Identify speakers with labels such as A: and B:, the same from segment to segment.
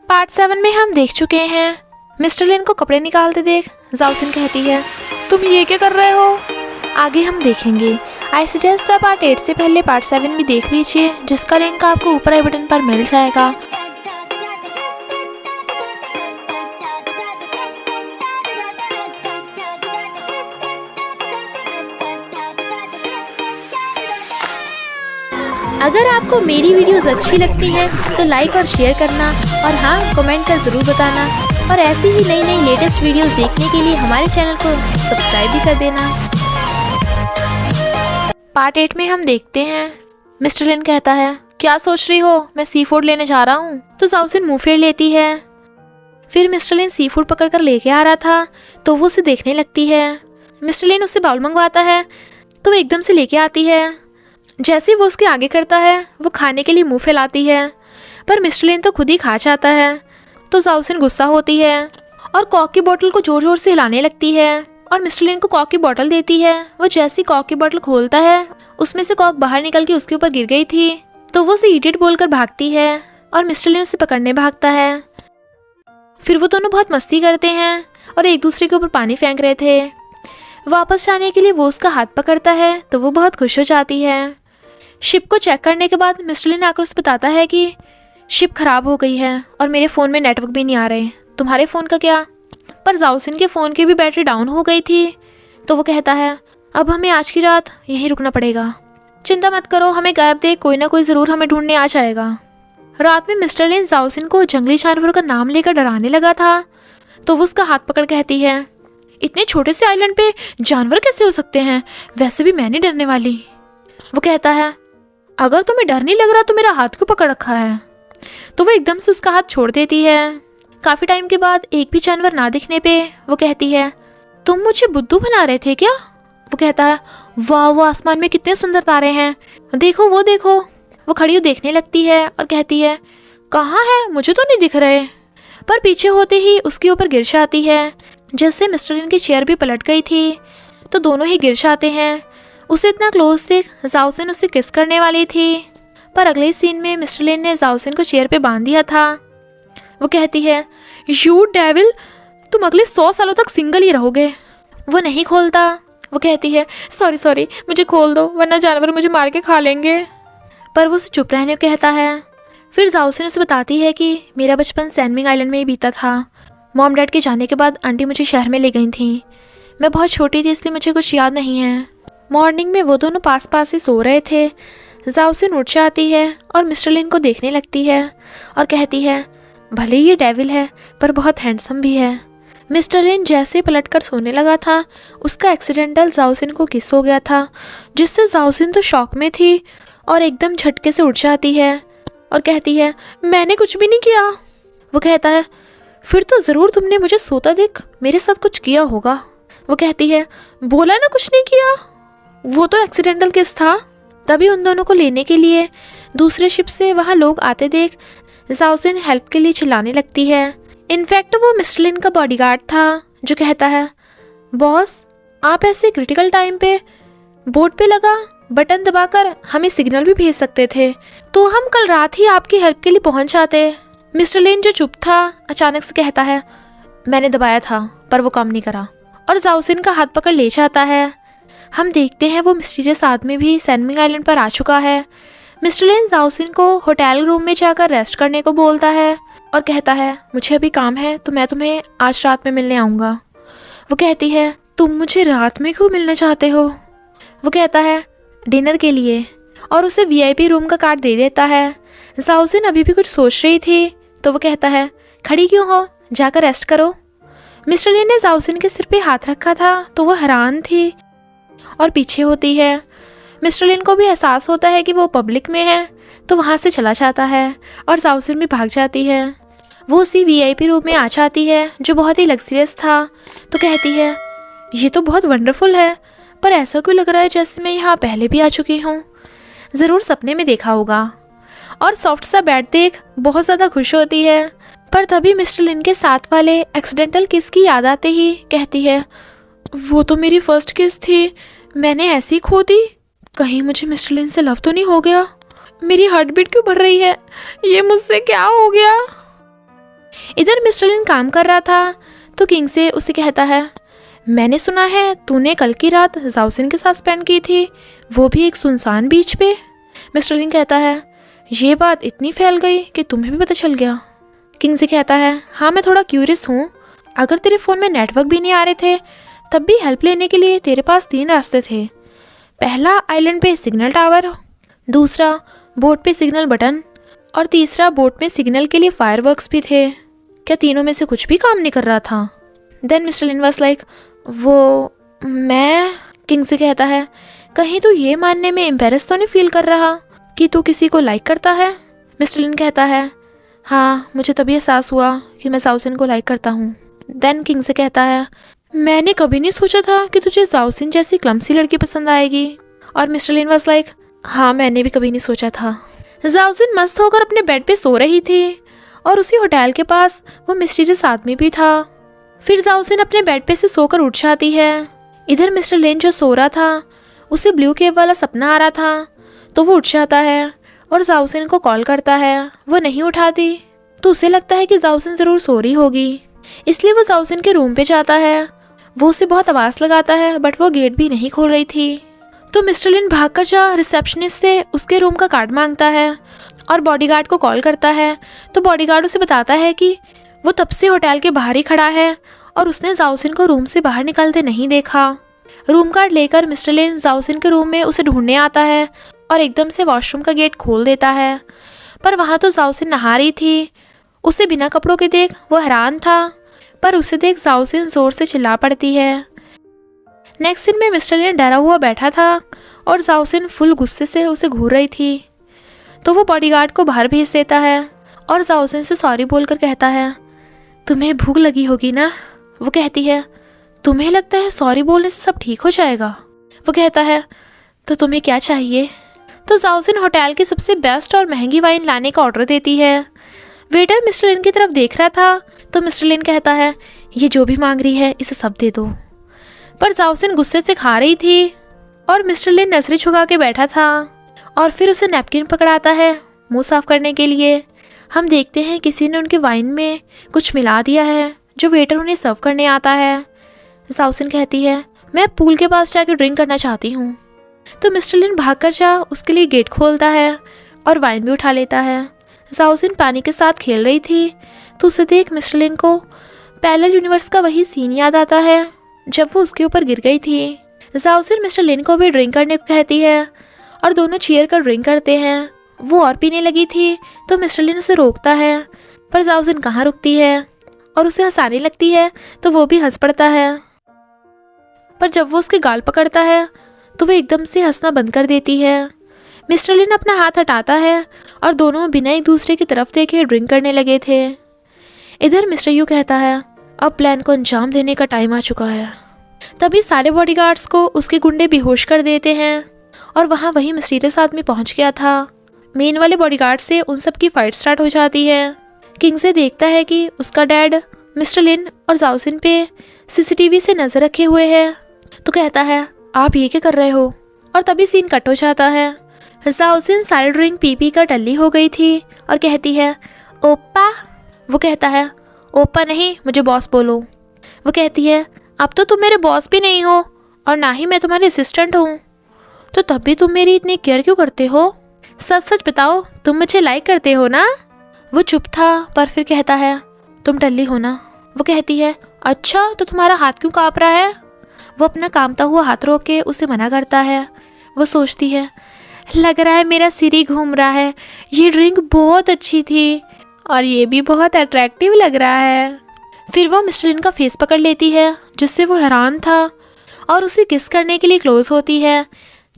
A: Part 7 में हम देख चुके हैं मिस्टर लिन को कपड़े निकालते देख जाओ सिन कहती है तुम ये क्या कर रहे हो। आगे हम देखेंगे। आई सजेस्ट आप पार्ट 8 से पहले पार्ट 7 भी देख लीजिए, जिसका लिंक आपको ऊपर आई बटन पर मिल जाएगा। अगर आपको मेरी वीडियोस अच्छी लगती है तो लाइक और शेयर करना, और हाँ, कमेंट कर ज़रूर बताना। और ऐसी ही नई नई लेटेस्ट वीडियोस देखने के लिए हमारे चैनल को सब्सक्राइब भी कर देना। पार्ट 8 में हम देखते हैं मिस्टर लिन कहता है क्या सोच रही हो, मैं सी फूड लेने जा रहा हूँ। तो जाओ सिन मुँह फेर लेती है। फिर मिस्टर लिन सी फूड पकड़ कर लेके आ रहा था तो वो उसे देखने लगती है। मिस्टर लिन उससे बाउल मंगवाता है तो वो एकदम से लेके आती है। जैसे ही वो उसके आगे करता है वो खाने के लिए मुंह फैलाती है, पर मिस्टर लिन तो खुद ही खा जाता है। तो जाओ सिन गुस्सा होती है और कॉक की बोतल को जोर जोर से हिलाने लगती है और मिस्टर लिन को कॉक की बोतल देती है। वो जैसे ही कॉक की बोतल खोलता है उसमें से कॉक बाहर निकल के उसके ऊपर गिर गई थी। तो वो उसे इडियट बोलकर भागती है और मिस्टर लिन उसे पकड़ने भागता है। फिर वो दोनों बहुत मस्ती करते हैं और एक दूसरे के ऊपर पानी फेंक रहे थे। वापस जाने के लिए वो उसका हाथ पकड़ता है तो वो बहुत खुश हो जाती है। शिप को चेक करने के बाद मिस्टर लिन आकर उसे बताता है कि शिप खराब हो गई है और मेरे फ़ोन में नेटवर्क भी नहीं आ रहे, तुम्हारे फ़ोन का क्या। पर जाओ सिन के फ़ोन की भी बैटरी डाउन हो गई थी। तो वो कहता है अब हमें आज की रात यहीं रुकना पड़ेगा, चिंता मत करो, हमें गायब देख कोई ना कोई ज़रूर हमें ढूंढने आ जाएगा। रात में मिस्टर लिन जाओ सिन को जंगली जानवरों का नाम लेकर डराने लगा था तो वो उसका हाथ पकड़ कहती है इतने छोटे से आइलैंड पे जानवर कैसे हो सकते हैं, वैसे भी मैं नहीं डरने वाली। वो कहता है अगर तुम्हें डर नहीं लग रहा तो मेरा हाथ क्यों पकड़ रखा है। तो वो एकदम से उसका हाथ छोड़ देती है। काफ़ी टाइम के बाद एक भी जानवर ना दिखने पे वो कहती है तुम मुझे बुद्धू बना रहे थे क्या। वो कहता है वाह, वो आसमान में कितने सुंदर तारे हैं, देखो वो देखो। वो खड़ी देखने लगती है और कहती है कहाँ है, मुझे तो नहीं दिख रहे। पर पीछे होते ही उसके ऊपर गिर जाती है, जिससे मिस्टर लिन की चेयर भी पलट गई थी। तो दोनों ही गिर जाते हैं। उसे इतना क्लोज देख जाओ सिन उसे किस करने वाली थी, पर अगले सीन में मिस्टर लिन ने जाओ सिन को चेयर पे बांध दिया था। वो कहती है यू डेविल, तुम अगले 100 सालों तक सिंगल ही रहोगे। वो नहीं खोलता। वो कहती है सॉरी मुझे खोल दो वरना जानवर मुझे मार के खा लेंगे। पर वो उसे चुप रहने को कहता है। फिर जाओ सिन उसे बताती है कि मेरा बचपन सैनमिंग आइलैंड में ही बीता था। मॉम डैड के जाने के बाद आंटी मुझे शहर में ले गई थी। मैं बहुत छोटी थी इसलिए मुझे कुछ याद नहीं है। मॉर्निंग में वो दोनों पास पास ही सो रहे थे। जाओ सिन उठ जाती है और मिस्टर लिन को देखने लगती है और कहती है भले ये डेविल है पर बहुत हैंडसम भी है। मिस्टर लिन जैसे पलटकर सोने लगा था उसका एक्सीडेंटल जाओ सिन को किस हो गया था, जिससे जाओ सिन तो शॉक में थी और एकदम झटके से उठ जाती है और कहती है मैंने कुछ भी नहीं किया। वो कहता है फिर तो ज़रूर तुमने मुझे सोता देख मेरे साथ कुछ किया होगा। वो कहती है बोला ना कुछ नहीं किया, वो तो एक्सीडेंटल केस था। तभी उन दोनों को लेने के लिए दूसरे शिप से वहाँ लोग आते देख जाओ सिन हेल्प के लिए चिल्लाने लगती है। इनफैक्ट वो मिस्टर लिन का बॉडीगार्ड था जो कहता है बॉस, आप ऐसे क्रिटिकल टाइम पे बोट पे लगा बटन दबाकर हमें सिग्नल भी भेज सकते थे, तो हम कल रात ही आपकी हेल्प के लिए पहुँच जाते। मिस्टर लिन जो चुप था अचानक से कहता है मैंने दबाया था पर वो काम नहीं करा, और जाओ सिन का हाथ पकड़ ले जाता है। हम देखते हैं वो मिस्टीरियस आदमी भी सैनमिंग आइलैंड पर आ चुका है। मिस्टर लिन जाओ सिन को होटल रूम में जाकर रेस्ट करने को बोलता है और कहता है मुझे अभी काम है तो मैं तुम्हें आज रात में मिलने आऊँगा। वो कहती है तुम मुझे रात में क्यों मिलना चाहते हो। वो कहता है डिनर के लिए, और उसे VIP रूम का कार्ड दे देता है। जाओ सिन अभी भी कुछ सोच रही थी तो वो कहता है खड़ी क्यों हो, जाकर रेस्ट करो। मिस्टर लिन ने जाओ सिन के सिर पे हाथ रखा था तो वो हैरान थी और पीछे होती है। मिस्टर लिन को भी एहसास होता है कि वो पब्लिक में है तो वहाँ से चला जाता है और जाओ सिन भी भाग जाती है। वो उसी VIP रूम में आ जाती है जो बहुत ही लग्जरियस था। तो कहती है ये तो बहुत वंडरफुल है, पर ऐसा क्यों लग रहा है जैसे मैं यहाँ पहले भी आ चुकी हूँ, ज़रूर सपने में देखा होगा। और सॉफ्ट सा बेड देख बहुत ज़्यादा खुश होती है। पर तभी मिस्टर लिन के साथ वाले एक्सीडेंटल किस की याद आते ही कहती है वो तो मेरी फर्स्ट किस थी, मैंने ऐसी खो दी, कहीं मुझे मिस्टर लिन से लव तो नहीं हो गया, मेरी हार्ट बीट क्यों बढ़ रही है, ये मुझसे क्या हो गया। इधर मिस्टर लिन काम कर रहा था तो किंग से उसे कहता है, मैंने सुना है तूने कल की रात जाओसिन के साथ स्पेंड की थी, वो भी एक सुनसान बीच पे। मिस्टर लिन कहता है, ये बात इतनी फैल गई कि तुम्हें भी पता चल गया। किंग से कहता है, हाँ मैं थोड़ा क्यूरियस हूँ। अगर तेरे फ़ोन में नेटवर्क भी नहीं आ रहे थे तब भी हेल्प लेने के लिए तेरे पास 3 रास्ते थे। पहला आइलैंड पे सिग्नल टावर, दूसरा बोट पे सिग्नल बटन और तीसरा बोट में सिग्नल के लिए फायरवर्क्स भी थे। क्या तीनों में से कुछ भी काम नहीं कर रहा था? Then mister Lin was like, वो मैं। किंग से कहता है, कहीं तू ये मानने में एम्बेरस तो नहीं फील कर रहा कि तू किसी को लाइक करता है? मिस्टर लिन कहता है, हाँ मुझे तभी एहसास हुआ कि मैं जाओसिन को लाइक करता हूँ। देन किंग से कहता है, मैंने कभी नहीं सोचा था कि तुझे जाओसिन जैसी क्लमसी लड़की पसंद आएगी। और मिस्टर लिन वाज लाइक, हाँ मैंने भी कभी नहीं सोचा था। जाओसिन मस्त होकर अपने बेड पे सो रही थी और उसी होटल के पास वो मिस्टीरियस आदमी भी था। फिर जाओसिन अपने बेड पे से सोकर उठ जाती है। इधर मिस्टर लिन जो सो रहा था उसे ब्लू केव वाला सपना आ रहा था, तो वो उठ जाता है और जाओसिन को कॉल करता है। वो नहीं उठाती तो उसे लगता है कि जाओसिन ज़रूर सो रही होगी, इसलिए वो जाओसिन के रूम पे जाता है। वो उसे बहुत आवाज़ लगाता है बट वो गेट भी नहीं खोल रही थी। तो मिस्टर लिन भागकर जा रिसेप्शनिस्ट से उसके रूम का कार्ड मांगता है और बॉडीगार्ड को कॉल करता है। तो बॉडीगार्ड उसे बताता है कि वो तब से होटल के बाहर ही खड़ा है और उसने जाओसिन को रूम से बाहर निकलते नहीं देखा। रूम कार्ड लेकर मिस्टर लिन जाओसिन के रूम में उसे ढूंढने आता है और एकदम से वॉशरूम का गेट खोल देता है, पर वहाँ तो जाओसिन नहा रही थी। उसे बिना कपड़ों के देख वो हैरान था, पर उसे देख जाओसिन ज़ोर से चिल्ला पड़ती है। नेक्स्ट सीन में मिस्टर लिन डरा हुआ बैठा था और जाओसिन फुल गुस्से से उसे घूर रही थी। तो वो बॉडीगार्ड को बाहर भेज देता है और जाओसिन से सॉरी बोलकर कहता है, तुम्हें भूख लगी होगी ना? वो कहती है, तुम्हें लगता है सॉरी बोलने से सब ठीक हो जाएगा? वो कहता है, तो तुम्हें क्या चाहिए? तो जाओसिन होटल की सबसे बेस्ट और महंगी वाइन लाने का ऑर्डर देती है। वेटर मिस्टर लिन की तरफ देख रहा था तो मिस्टर लिन कहता है, ये जो भी मांग रही है इसे सब दे दो। पर जाओसिन गुस्से से खा रही थी और मिस्टर लिन नजरें झुका के बैठा था और फिर उसे नैपकिन पकड़ाता है मुंह साफ करने के लिए। हम देखते हैं किसी ने उनके वाइन में कुछ मिला दिया है जो वेटर उन्हें सर्व करने आता है। जाओसिन कहती है, मैं पूल के पास जाकर ड्रिंक करना चाहती हूँ। तो मिस्टर लिन भागकर जा उसके लिए गेट खोलता है और वाइन भी उठा लेता है। जाओसिन पानी के साथ खेल रही थी तो उसे देख मिस्टर लिन को पैरेलल यूनिवर्स का वही सीन याद आता है जब वो उसके ऊपर गिर गई थी। जाओसिन मिस्टर लिन को भी ड्रिंक करने को कहती है और दोनों चीयर कर ड्रिंक करते हैं। वो और पीने लगी थी तो मिस्टर लिन उसे रोकता है, पर जाओसिन कहाँ रुकती है और उसे हंसाने लगती है तो वो भी हंस पड़ता है। पर जब वो उसके गाल पकड़ता है तो वो एकदम से हंसना बंद कर देती है। मिस्टर लिन अपना हाथ हटाता है और दोनों बिना एक दूसरे की तरफ देखे ड्रिंक करने लगे थे। इधर मिस्टर यू कहता है, अब प्लान को अंजाम देने का टाइम आ चुका है। तभी सारे बॉडीगार्ड्स को उसके गुंडे बेहोश कर देते हैं और वहाँ वही मिस्टीरियस आदमी पहुँच गया था। मेन वाले बॉडीगार्ड से उन सब की फाइट स्टार्ट हो जाती है। किंग से देखता है कि उसका डैड मिस्टर लिन और जाओसिन पे सीसीटीवी से नज़र रखे हुए है, तो कहता है, आप ये क्या कर रहे हो? और तभी सीन कट हो जाता है। जाओसिन सारी ड्रिंक पी कर टल्ली हो गई थी और कहती है, ओप्पा। वो कहता है, ओप्पा नहीं, मुझे बॉस बोलो। वो कहती है, अब तो तुम मेरे बॉस भी नहीं हो और ना ही मैं तुम्हारी असिस्टेंट हूँ, तो तब भी तुम मेरी इतनी केयर क्यों करते हो? सच सच बताओ, तुम मुझे लाइक करते हो ना? वो चुप था पर फिर कहता है, तुम टल्ली हो ना? वो कहती है, अच्छा तो तुम्हारा हाथ क्यों काँप रहा है? वो अपना कामता हुआ हाथ रोक के उसे मना करता है। वो सोचती है, लग रहा है मेरा सिर ही घूम रहा है, ये ड्रिंक बहुत अच्छी थी और ये भी बहुत अट्रैक्टिव लग रहा है। फिर वो मिस्टर लिन का फेस पकड़ लेती है जिससे वो हैरान था और उसे किस करने के लिए क्लोज होती है।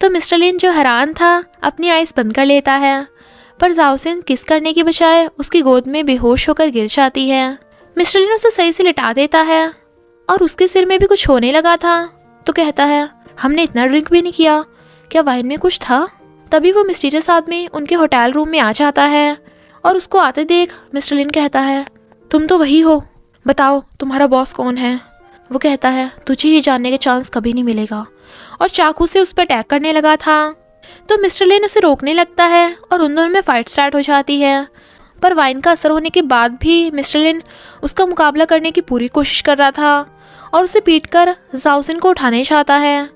A: तो मिस्टर लिन जो हैरान था अपनी आइज़ बंद कर लेता है, पर जाओसिन किस करने की बजाय उसकी गोद में बेहोश होकर गिर जाती है। मिस्टर लिन उसे सही से लिटा देता है और उसके सिर में भी कुछ होने लगा था, तो कहता है, हमने इतना ड्रिंक भी नहीं किया, क्या वाइन में कुछ था? तभी वो मिस्टीरियस आदमी उनके होटल रूम में आ जाता है और उसको आते देख मिस्टर लिन कहता है, तुम तो वही हो, बताओ तुम्हारा बॉस कौन है? वो कहता है, तुझे ये जानने का चांस कभी नहीं मिलेगा, और चाकू से उस पर अटैक करने लगा था। तो मिस्टर लिन उसे रोकने लगता है और उन दोनों में फाइट स्टार्ट हो जाती है। पर वाइन का असर होने के बाद भी मिस्टर लिन उसका मुकाबला करने की पूरी कोशिश कर रहा था और उसे पीटकर जाओसिन को उठाने चाहता है।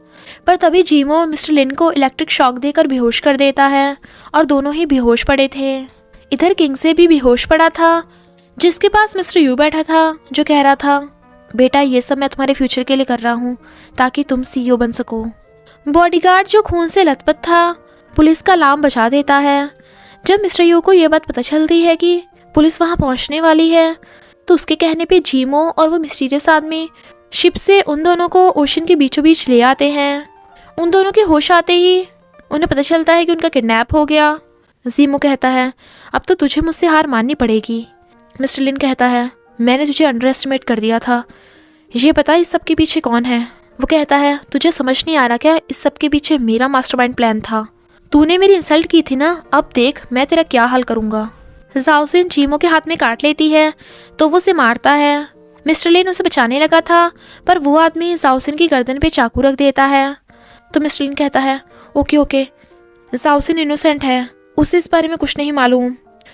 A: पर तभी जीमो मिस्टर लिन को इलेक्ट्रिक शॉक देकर बेहोश कर देता है और दोनों ही बेहोश पड़े थे। इधर किंगसे भी बेहोश पड़ा था, जिसके पास मिस्टर यू बैठा था, जो कह रहा था, बेटा ये सब मैं तुम्हारे फ्यूचर के लिए कर रहा हूँ ताकि तुम CEO बन सको। बॉडीगार्ड जो खून से लथपथ था पुलिस का अलार्म बजा देता है। जब मिस्टर यू को यह बात पता चलती है कि पुलिस वहाँ पहुँचने वाली है तो उसके कहने पे जीमो और वो मिस्टीरियस आदमी शिप से उन दोनों को ओशन के बीचों बीच ले आते हैं। उन दोनों के होश आते ही उन्हें पता चलता है कि उनका किडनैप हो गया। जीमो कहता है अब तो तुझे मुझसे हार माननी पड़ेगी। मिस्टर लिन कहता है मैंने तुझे अंडर एस्टिमेट कर दिया था, ये पता इस सब के पीछे कौन है। वो कहता है तुझे समझ नहीं आ रहा क्या, इस सब के पीछे मेरा मास्टरमाइंड प्लान था। तूने मेरी इंसल्ट की थी ना, अब देख मैं तेरा क्या हाल करूँगा। जाओसिन जीमो के हाथ में काट लेती है तो वो उसे मारता है। मिस्टर लिन उसे बचाने लगा था पर वो आदमी जाओसिन की गर्दन पे चाकू रख देता है। तो मिस्टर लिन कहता है ओके जाओसिन इनोसेंट है, उसे इस बारे में कुछ नहीं मालूम,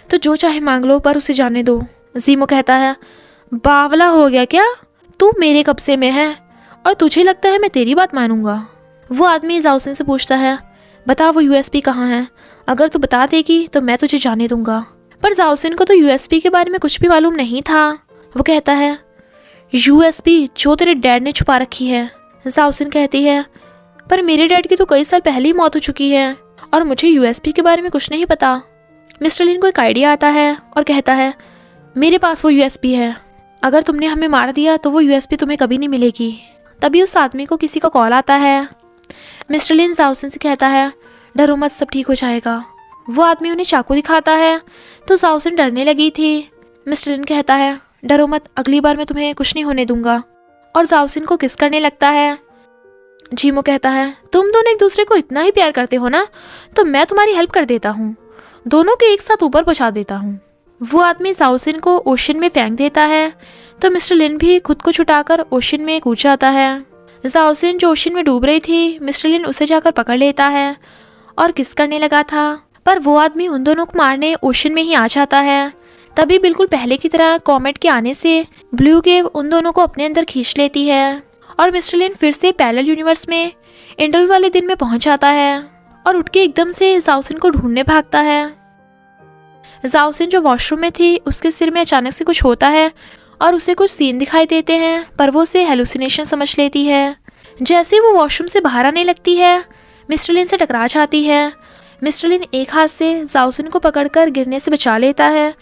A: तो जो चाहे मांग लो पर उसे जाने दो। जीमो कहता है बावला हो गया क्या, तू मेरे कब्जे में है और तुझे लगता है मैं तेरी बात मानूंगा। वो आदमी जाओसिन से पूछता है बता वो USB कहाँ है, अगर तू बता देगी तो मैं तुझे जाने दूंगा। पर जाओसिन को तो USB के बारे में कुछ भी मालूम नहीं था। वो कहता है USB जो तेरे डैड ने छुपा रखी है। जाओसिन कहती है पर मेरे डैड की तो कई साल पहले ही मौत हो चुकी है और मुझे USB के बारे में कुछ नहीं पता। मिस्टर लिन को एक आइडिया आता है और कहता है मेरे पास वो USB है, अगर तुमने हमें मार दिया तो वो USB तुम्हें कभी नहीं मिलेगी। तभी उस आदमी को किसी का कॉल आता है। मिस्टर लिन जाओसिन से कहता है डरो मत, सब ठीक हो जाएगा। वो आदमी उन्हें चाकू दिखाता है तो जाओसिन डरने लगी थी। मिस्टर लिन कहता है डरो मत, अगली बार मैं तुम्हें कुछ नहीं होने दूंगा, और जाओसिन को किस करने लगता है। जीमो कहता है तुम दोनों एक दूसरे को इतना ही प्यार करते हो ना, तो मैं तुम्हारी हेल्प कर देता हूँ, दोनों के एक साथ ऊपर पहुँचा देता हूँ। वो आदमी जाओसिन को ओशन में फेंक देता है तो मिस्टर लिन भी खुद को छुटाकर ओशन में कूद जाता है। जाओसिन जो ओशन में डूब रही थी, मिस्टर लिन उसे जाकर पकड़ लेता है और किस करने लगा था, पर वो आदमी उन दोनों को मारने ओशन में ही आ जाता है। तभी बिल्कुल पहले की तरह कॉमेट के आने से ब्लू वेव उन दोनों को अपने अंदर खींच लेती है और मिस्टर लिन फिर से पैरेलल यूनिवर्स में इंटरव्यू वाले दिन में पहुंच जाता है और उठ के एकदम से जाओसिन को ढूंढने भागता है। जाओसिन जो वॉशरूम में थी उसके सिर में अचानक से कुछ होता है और उसे कुछ सीन दिखाई देते हैं, पर वो उसे हेलुसिनेशन समझ लेती है। जैसे वो वॉशरूम से बाहर आने लगती है मिस्टर लिन से टकरा जाती है। मिस्टर लिन एक हाथ से जाओसिन को पकड़कर गिरने से बचा लेता है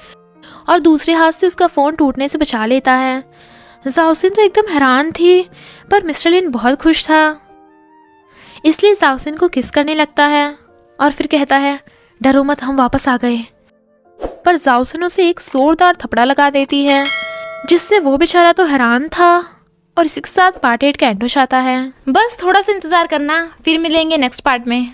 A: और दूसरे हाथ से उसका फ़ोन टूटने से बचा लेता है। जाओसिन तो एकदम हैरान थी पर मिस्टर लिन बहुत खुश था, इसलिए जाओसिन को किस करने लगता है और फिर कहता है डरो मत, हम वापस आ गए। पर जाओसिन उसे एक जोरदार थपड़ा लगा देती है, जिससे वो बेचारा तो हैरान था और इसी के साथ पार्ट 8 का एंड हो जाता है। बस थोड़ा सा इंतज़ार करना, फिर मिलेंगे नेक्स्ट पार्ट में।